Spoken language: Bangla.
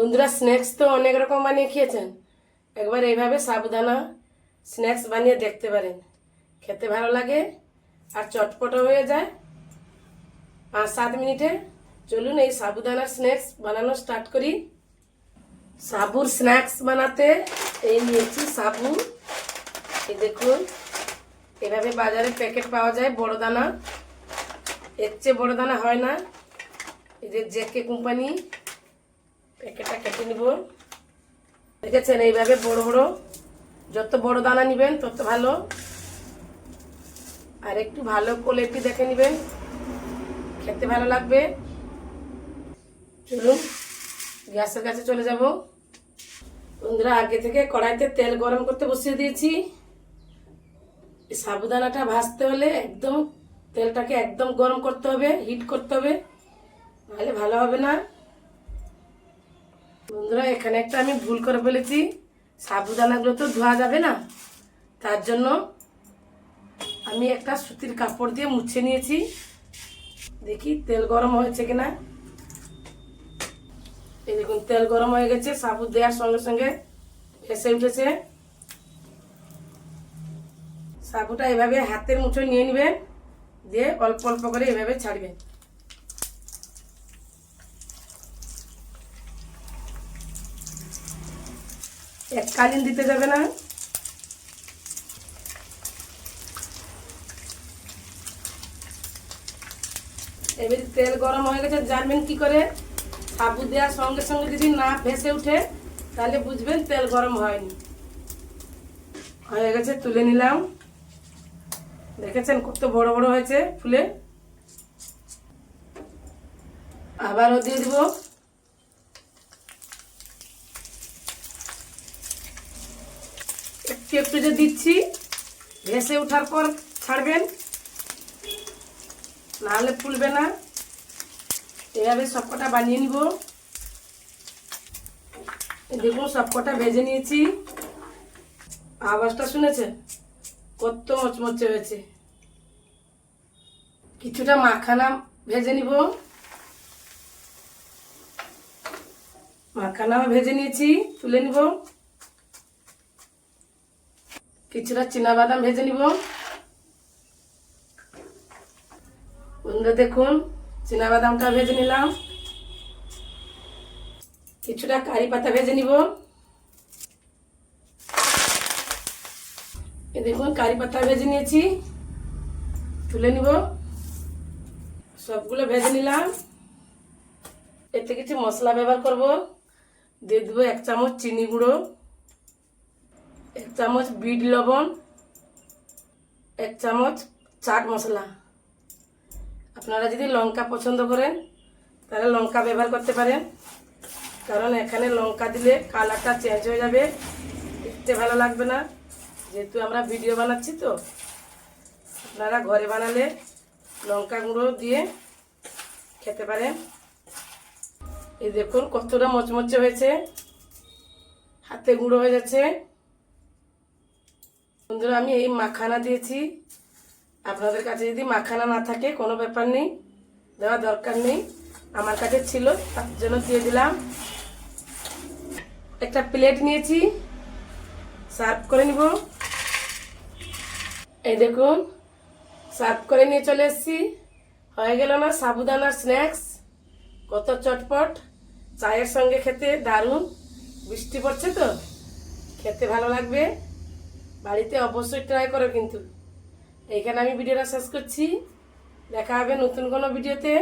বন্ধুরা, স্ন্যাক্স তো অনেক রকম বানিয়ে খেয়েছেন। একবার এইভাবে সাবুদানা স্ন্যাক্স বানিয়ে দেখতে পারেন। খেতে ভালো লাগে আর চটপটো হয়ে যায় 5-7 মিনিটে। চলুন এই সাবুদানার স্ন্যাক্স বানানো স্টার্ট করি। সাবুর স্ন্যাক্স বানাতে এই নিয়েছি সাবু। এই দেখুন, এভাবে বাজারে প্যাকেট পাওয়া যায় বড় দানা। এর চেয়ে বড় দানা হয় না। এই যে জেকে কোম্পানি, প্যাকেটটা কেটে নিব। দেখেছেন, এইভাবে বড় বড়, যত বড় দানা নেবেন তত ভালো। আর একটু ভালো কোয়ালিটি দেখে নেবেন, খেতে ভালো লাগবে। চলুন গ্যাসের কাছে চলে যাব। বন্ধুরা, আগে থেকে কড়াইতে তেল গরম করতে বসিয়ে দিয়েছি। এই সাবুদানাটা ভাজতে হলে একদম তেলটাকে একদম গরম করতে হবে, হিট করতে হবে, নাহলে ভালো হবে না। বন্ধুরা, এখানে একটা আমি ভুল করে ফেলেছি। সাবুদানাগুলো তো ধোয়া যাবে না, তার জন্য আমি একটা সুতির কাপড় দিয়ে মুছে নিয়েছি। দেখি তেল গরম হয়েছে কিনা। এই দেখুন, তেল গরম হয়ে গেছে। সাবু দেওয়ার সঙ্গে সঙ্গে ভেসে উঠেছে। সাবুটা এভাবে হাতের মুঠোয় নিয়ে নেবেন, দিয়ে অল্প অল্প করে এভাবে ছাড়বেন। এককালীন দিতে যাবে না। এবারে তেল গরম হয়ে গেছে, জানবেন কি করে? সাবু দেওয়ার সঙ্গে সঙ্গে যদি না ভেসে উঠে তাহলে বুঝবেন তেল গরম হয়নি। হয়ে গেছে, তুলে নিলাম। দেখেছেন কত বড় বড় হয়েছে ফুলে। আবারও দিয়ে দিব। একটু একটু যে দিচ্ছি, ভেসে ওঠার পর ছাড়বেন, নাহলে ফুলবে না। এভাবে সবকটা বানিয়ে নিব। দেখুন, সবকটা ভেজে নিয়েছি। আওয়াজটা শুনেছেন কত মচমচে হয়েছে। কিছুটা মাখানা ভেজে নিব। মাখানাও ভেজে নিয়েছি, তুলে নিব। কিছুটা চীনাবাদাম ভেজে নিব। বন্ধুরা দেখুন, চীনাবাদামটা ভেজে নিলাম। কিছুটা কারি পাতা ভেজে নিব। এই দেখুন, কারি পাতা ভেজে নিয়েছি, তুলে নিব। সবগুলো ভেজে নিলাম। এতে কিছু মশলা ব্যবহার করব। দিয়ে দেবো 1 চামচ চিনি গুঁড়ো, 1 চামচ বিট লবণ, 1 চামচ চাট মশলা। আপনারা যদি লঙ্কা পছন্দ করেন তাহলে লঙ্কা ব্যবহার করতে পারেন, কারণ এখানে লঙ্কা দিলে কালারটা চেঞ্জ হয়ে যাবে, দেখতে ভালো লাগবে না। যেহেতু আমরা ভিডিও বানাচ্ছি, তো আপনারা ঘরে বানালে লঙ্কা গুঁড়ো দিয়ে খেতে পারেন। এই দেখুন কতটা মচমচে হয়েছে, হাতে গুঁড়ো হয়ে যাচ্ছে। বন্ধুরা, আমি এই মাখানা দিয়েছি। আপনাদের কাছে যদি মাখানা না থাকে কোনো ব্যাপার নেই, দেওয়া দরকার নেই। আমার কাছে ছিল, তার জন্য দিয়ে দিলাম। একটা প্লেট নিয়েছি, সার্ভ করে নিব। এই দেখুন, সার্ভ করে নিয়ে চলে এসেছি। হয়ে গেল না সাবুদানার স্ন্যাক্স? কত চটপট, চায়ের সঙ্গে খেতে দারুণ। বৃষ্টি পড়ছে তো, খেতে ভালো লাগবে। বাড়িতে অবশ্যই ট্রাই করো কিন্তু। এইখানে আমি ভিডিওটা শেষ করছি। দেখা হবে নতুন কোনো ভিডিওতে।